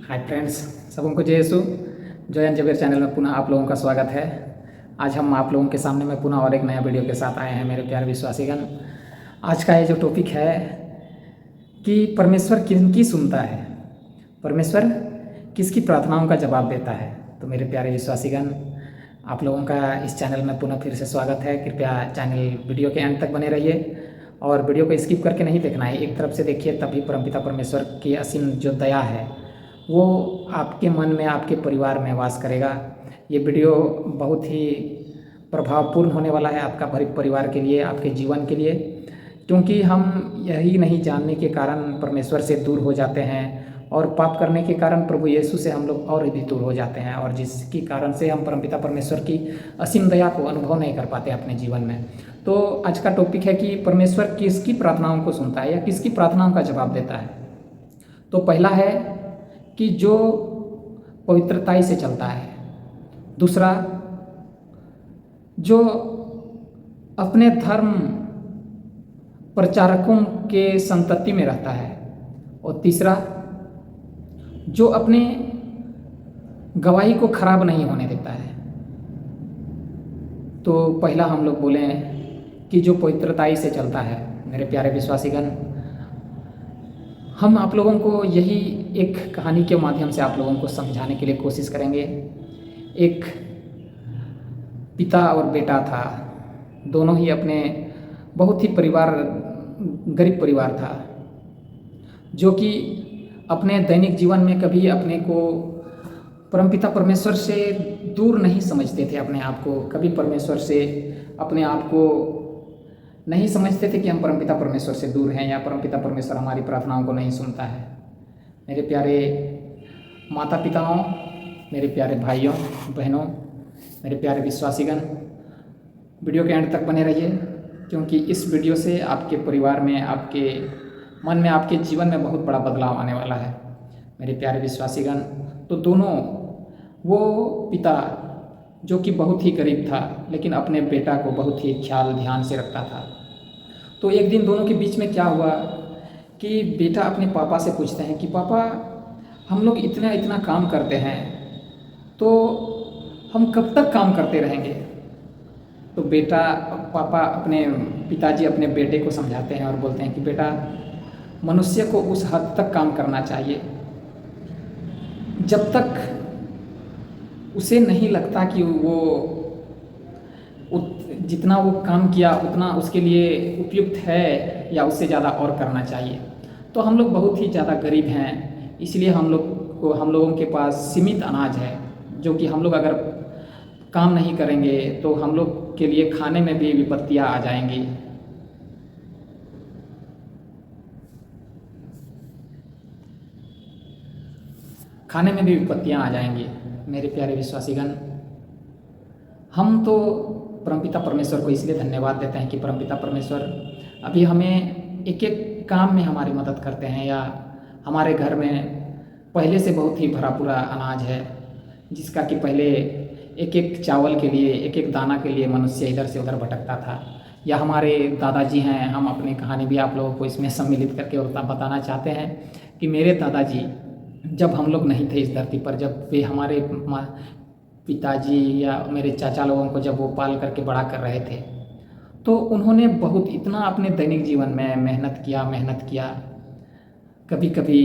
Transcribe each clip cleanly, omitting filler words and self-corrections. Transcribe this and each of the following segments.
Hi friends, सबको जय यीशु। Joy and जबेर channel में पुनः आप लोगों का स्वागत है। आज हम आप लोगों के सामने में पुनः और एक नया वीडियो के साथ आए हैं मेरे प्यारे विश्वासीगण। आज का ये जो टॉपिक है कि परमेश्वर किनकी सुनता है, परमेश्वर किसकी प्रार्थनाओं का जवाब देता है। तो मेरे प्यारे विश्वासीगण, आप लोगों का इस चैनल में पुनः फिर से स्वागत है। कृपया चैनल वीडियो के अंत तक बने रहिए और वीडियो को स्किप करके नहीं देखना है, एक तरफ से देखिए, तभी परमपिता परमेश्वर की असीम जो दया है वो आपके मन में, आपके परिवार में वास करेगा। ये वीडियो बहुत ही प्रभावपूर्ण होने वाला है आपका परिवार के लिए, आपके जीवन के लिए, क्योंकि हम यही नहीं जानने के कारण परमेश्वर से दूर हो जाते हैं और पाप करने के कारण प्रभु यीशु से हम लोग और भी दूर हो जाते हैं, और जिसके कारण से हम परमपिता परमेश्वर की असीम दया को अनुभव नहीं कर पाते अपने जीवन में। तो आज का टॉपिक है कि परमेश्वर किसकी प्रार्थनाओं को सुनता है या किसकी प्रार्थनाओं का जवाब देता है। तो पहला है कि जो पवित्रताई से चलता है, दूसरा जो अपने धर्म प्रचारकों के संतति में रहता है, और तीसरा जो अपने गवाही को खराब नहीं होने देता है। तो पहला हम लोग बोले कि जो पवित्रताई से चलता है। मेरे प्यारे विश्वासीगण, हम आप लोगों को यही एक कहानी के माध्यम से आप लोगों को समझाने के लिए कोशिश करेंगे। एक पिता और बेटा था, दोनों ही अपने बहुत ही गरीब परिवार था, जो कि अपने दैनिक जीवन में कभी अपने को परमपिता परमेश्वर से दूर नहीं समझते थे। अपने आप को कभी परमेश्वर से अपने आप को नहीं समझते थे कि हम परमपिता परमेश्वर से दूर हैं या परमपिता परमेश्वर हमारी प्रार्थनाओं को नहीं सुनता है। मेरे प्यारे माता पिताओं, मेरे प्यारे भाइयों बहनों, मेरे प्यारे विश्वासीगण, वीडियो के एंड तक बने रहिए, क्योंकि इस वीडियो से आपके परिवार में, आपके मन में, आपके जीवन में बहुत बड़ा बदलाव आने वाला है। मेरे प्यारे विश्वासीगण, तो दोनों, वो पिता जो कि बहुत ही गरीब था लेकिन अपने बेटा को बहुत ही ख्याल ध्यान से रखता था। तो एक दिन दोनों के बीच में क्या हुआ कि बेटा अपने पापा से पूछते हैं कि पापा, हम लोग इतना इतना काम करते हैं, तो हम कब तक काम करते रहेंगे। तो पापा अपने पिताजी अपने बेटे को समझाते हैं और बोलते हैं कि बेटा, मनुष्य को उस हद तक काम करना चाहिए जब तक उसे नहीं लगता कि वो जितना वो काम किया उतना उसके लिए उपयुक्त है या उससे ज़्यादा और करना चाहिए। तो हम लोग बहुत ही ज़्यादा गरीब हैं, इसलिए हम लोगों के पास सीमित अनाज है, जो कि हम लोग अगर काम नहीं करेंगे तो हम लोग के लिए खाने में भी विपत्तियाँ आ जाएंगी। खाने में भी विपत्तियाँ आ जाएंगी। मेरे प्यारे विश्वासीगण, हम तो परमपिता परमेश्वर को इसलिए धन्यवाद देते हैं कि परमपिता परमेश्वर अभी हमें एक एक काम में हमारी मदद करते हैं, या हमारे घर में पहले से बहुत ही भरा पूरा अनाज है, जिसका कि पहले एक एक चावल के लिए, एक एक दाना के लिए मनुष्य इधर से उधर भटकता था। या हमारे दादाजी हैं, हम अपनी कहानी भी आप लोगों को इसमें सम्मिलित करके और बताना चाहते हैं कि मेरे दादाजी जब हम लोग नहीं थे इस धरती पर, जब वे हमारे पिताजी या मेरे चाचा लोगों को जब वो पाल करके बड़ा कर रहे थे, तो उन्होंने बहुत इतना अपने दैनिक जीवन में मेहनत किया। कभी कभी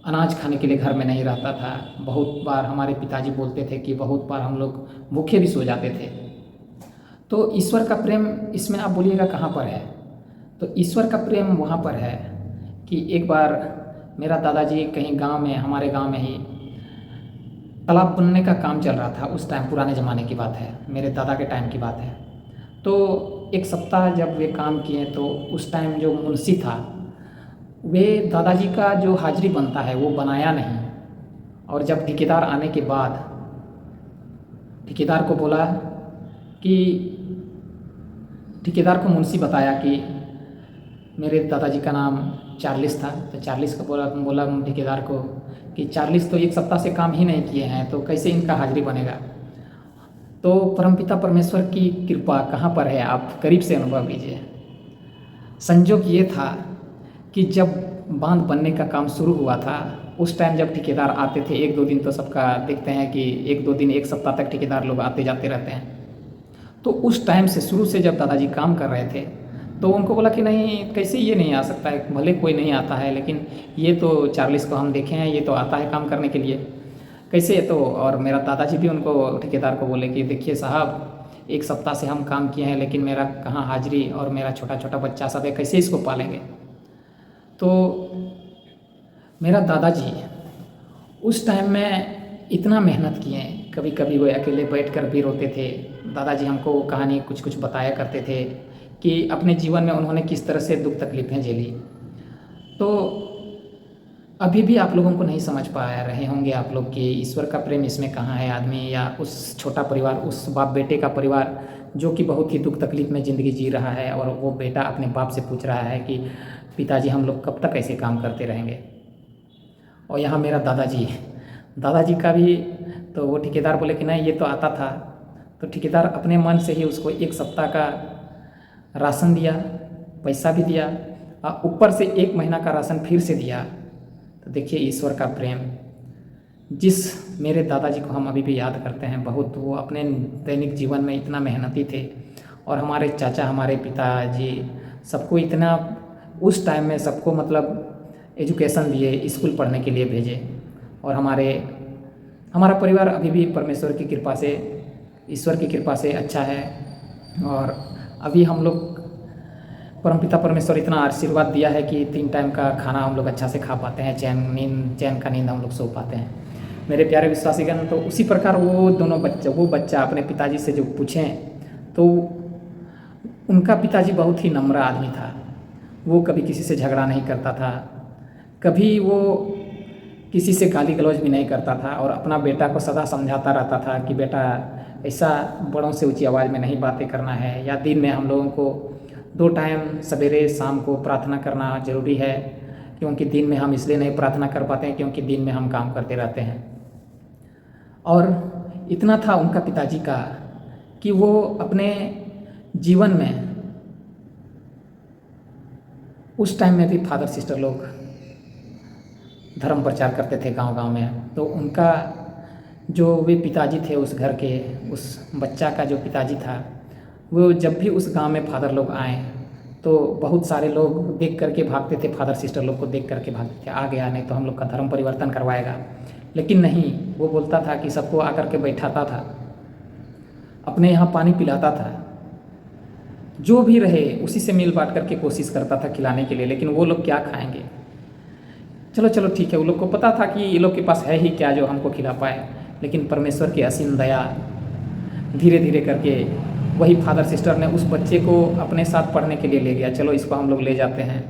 अनाज खाने के लिए घर में नहीं रहता था। बहुत बार हमारे पिताजी बोलते थे कि बहुत बार हम लोग भूखे भी सो जाते थे। तो ईश्वर का प्रेम इसमें आप बोलिएगा कहाँ पर है। तो ईश्वर का प्रेम वहाँ पर है कि एक बार मेरा दादाजी कहीं गांव में, हमारे गांव में ही तालाब बनने का काम चल रहा था। उस टाइम पुराने ज़माने की बात है, मेरे दादा के टाइम की बात है। तो एक सप्ताह जब वे काम किए, तो उस टाइम जो मुंशी था, वे दादाजी का जो हाजिरी बनता है वो बनाया नहीं। और जब ठेकेदार आने के बाद ठेकेदार को बोला कि ठेकेदार को मुंशी बताया कि मेरे दादाजी का नाम चार्लिस था। तो चार्लिस को बोला ठेकेदार को कि चार्लिस तो एक सप्ताह से काम ही नहीं किए हैं, तो कैसे इनका हाजिरी बनेगा। तो परमपिता परमेश्वर की कृपा कहाँ पर है, आप करीब से अनुभव कीजिए। संजोग ये था कि जब बांध बनने का काम शुरू हुआ था, उस टाइम जब ठेकेदार आते थे 1-2 दिन तो सबका देखते हैं कि 1-2 दिन 1 सप्ताह तक ठेकेदार लोग आते जाते रहते हैं। तो उस टाइम से शुरू से जब दादाजी काम कर रहे थे तो उनको बोला कि नहीं, कैसे ये नहीं आ सकता है, भले कोई नहीं आता है लेकिन ये तो चार्लिस को हम देखे हैं, ये तो आता है काम करने के लिए, कैसे। तो और मेरा दादाजी भी उनको ठेकेदार को बोले कि देखिए साहब, 1 सप्ताह से हम काम किए हैं लेकिन मेरा कहाँ हाजिरी और मेरा छोटा छोटा बच्चा सब है, कैसे इसको पालेंगे। तो मेरा दादाजी उस टाइम में इतना मेहनत किए, कभी कभी वो अकेले बैठकर भी रोते थे। दादाजी हमको कहानी कुछ कुछ बताया करते थे कि अपने जीवन में उन्होंने किस तरह से दुख तकलीफ़ें झेली। तो अभी भी आप लोगों को नहीं समझ पा रहे होंगे आप लोग कि ईश्वर का प्रेम इसमें कहाँ है। आदमी या उस छोटा परिवार, उस बाप बेटे का परिवार जो कि बहुत ही दुख तकलीफ में ज़िंदगी जी रहा है, और वो बेटा अपने बाप से पूछ रहा है कि पिताजी हम लोग कब तक ऐसे काम करते रहेंगे। और यहाँ मेरा दादाजी का भी, तो वो ठेकेदार बोले कि नहीं ये तो आता था। तो ठेकेदार अपने मन से ही उसको 1 सप्ताह का राशन दिया, पैसा भी दिया और ऊपर से 1 महीना का राशन फिर से दिया। तो देखिए ईश्वर का प्रेम, जिस मेरे दादाजी को हम अभी भी याद करते हैं बहुत। वो अपने दैनिक जीवन में इतना मेहनती थे, और हमारे चाचा, हमारे पिताजी सबको इतना उस टाइम में सबको मतलब एजुकेशन दिए, स्कूल पढ़ने के लिए भेजे। और हमारा परिवार अभी भी परमेश्वर की कृपा से, ईश्वर की कृपा से अच्छा है। और अभी हम लोग, परमपिता परमेश्वर इतना आशीर्वाद दिया है कि 3 टाइम का खाना हम लोग अच्छा से खा पाते हैं, चैन का नींद हम लोग सो पाते हैं। मेरे प्यारे विश्वासीगण, तो उसी प्रकार वो बच्चा अपने पिताजी से जो पूछें तो उनका पिताजी बहुत ही नम्र आदमी था। वो कभी किसी से झगड़ा नहीं करता था, कभी वो किसी से गाली गलौज भी नहीं करता था, और अपना बेटा को सदा समझाता रहता था कि बेटा ऐसा बड़ों से ऊंची आवाज़ में नहीं बातें करना है, या दिन में हम लोगों को 2 टाइम सवेरे शाम को प्रार्थना करना ज़रूरी है। क्योंकि दिन में हम इसलिए नहीं प्रार्थना कर पाते हैं क्योंकि दिन में हम काम करते रहते हैं। और इतना था उनका पिताजी का कि वो अपने जीवन में उस टाइम में भी फादर सिस्टर लोग धर्म प्रचार करते थे गांव-गांव में। तो उनका जो वे पिताजी थे उस घर के, उस बच्चा का जो पिताजी था, वो जब भी उस गांव में फादर लोग आए तो बहुत सारे लोग देख करके भागते थे, फादर सिस्टर लोग को देख करके भागते थे, आ गया नहीं तो हम लोग का धर्म परिवर्तन करवाएगा। लेकिन नहीं, वो बोलता था कि सबको आकर के बैठाता था, अपने यहाँ पानी पिलाता था, जो भी रहे उसी से मिल बांट करके कोशिश करता था खिलाने के लिए। लेकिन वो लोग क्या खाएंगे, चलो ठीक है, वो लोग को पता था कि ये लोग के पास है ही क्या जो हमको खिला पाए। लेकिन परमेश्वर की असीम दया, धीरे धीरे करके वही फादर सिस्टर ने उस बच्चे को अपने साथ पढ़ने के लिए ले गया। चलो इसको हम लोग ले जाते हैं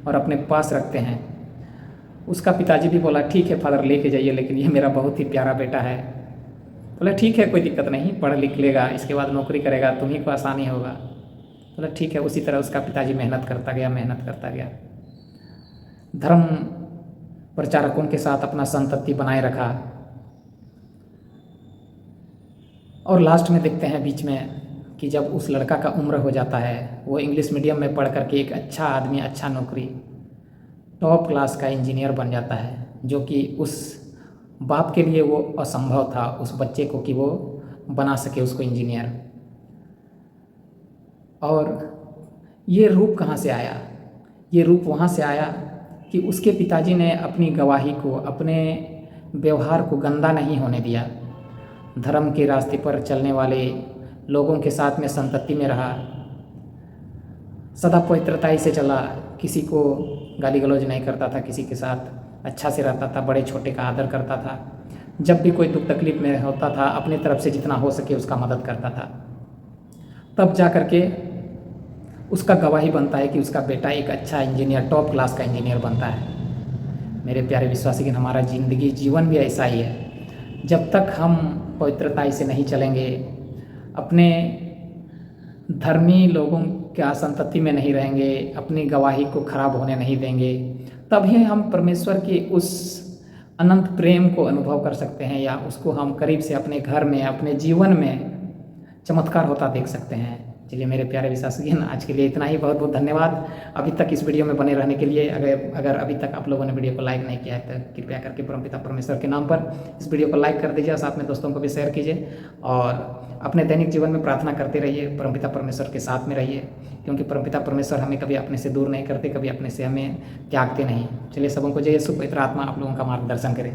और अपने पास रखते हैं। उसका पिताजी भी बोला ठीक है फादर लेके जाइए, लेकिन ये मेरा बहुत ही प्यारा बेटा है। बोला ठीक है कोई दिक्कत नहीं, पढ़ लिख लेगा, इसके बाद नौकरी करेगा, तुम्हीं को आसानी होगा। बोला ठीक है। उसी तरह उसका पिताजी मेहनत करता गया, धर्म प्रचारकों के साथ अपना संतति बनाए रखा। और लास्ट में देखते हैं बीच में कि जब उस लड़का का उम्र हो जाता है, वो इंग्लिश मीडियम में पढ़ करके एक अच्छा आदमी, अच्छा नौकरी, टॉप क्लास का इंजीनियर बन जाता है, जो कि उस बाप के लिए वो असंभव था उस बच्चे को कि वो बना सके उसको इंजीनियर। और ये रूप कहाँ से आया? ये रूप वहाँ से आया कि उसके पिताजी ने अपनी गवाही को, अपने व्यवहार को गंदा नहीं होने दिया। धर्म के रास्ते पर चलने वाले लोगों के साथ में संतति में रहा, सदा पवित्रता से चला, किसी को गाली गलौज नहीं करता था, किसी के साथ अच्छा से रहता था, बड़े छोटे का आदर करता था। जब भी कोई दुख तकलीफ में होता था अपने तरफ से जितना हो सके उसका मदद करता था। तब जा कर के उसका गवाही बनता है कि उसका बेटा एक अच्छा इंजीनियर, टॉप क्लास का इंजीनियर बनता है। मेरे प्यारे विश्वासी, हमारा जीवन भी ऐसा ही है। जब तक हम पवित्रता से नहीं चलेंगे, अपने धर्मी लोगों क्या संतति में नहीं रहेंगे, अपनी गवाही को खराब होने नहीं देंगे, तभी हम परमेश्वर के उस अनंत प्रेम को अनुभव कर सकते हैं, या उसको हम करीब से अपने घर में, अपने जीवन में चमत्कार होता देख सकते हैं। चलिए मेरे प्यारे विश्वासीगण, आज के लिए इतना ही। बहुत बहुत धन्यवाद अभी तक इस वीडियो में बने रहने के लिए। अगर अभी तक आप लोगों ने वीडियो को लाइक नहीं किया है तो कृपया करके परमपिता परमेश्वर के नाम पर इस वीडियो को लाइक कर दीजिए और साथ में दोस्तों को भी शेयर कीजिए। और अपने दैनिक जीवन में प्रार्थना करते रहिए, परमपिता परमेश्वर के साथ में रहिए, क्योंकि परमपिता परमेश्वर हमें कभी अपने से दूर नहीं करते, कभी अपने से हमें त्यागते नहीं। चलिए सबों को जय यीशु, पवित्र आत्मा आप लोगों का मार्गदर्शन करे।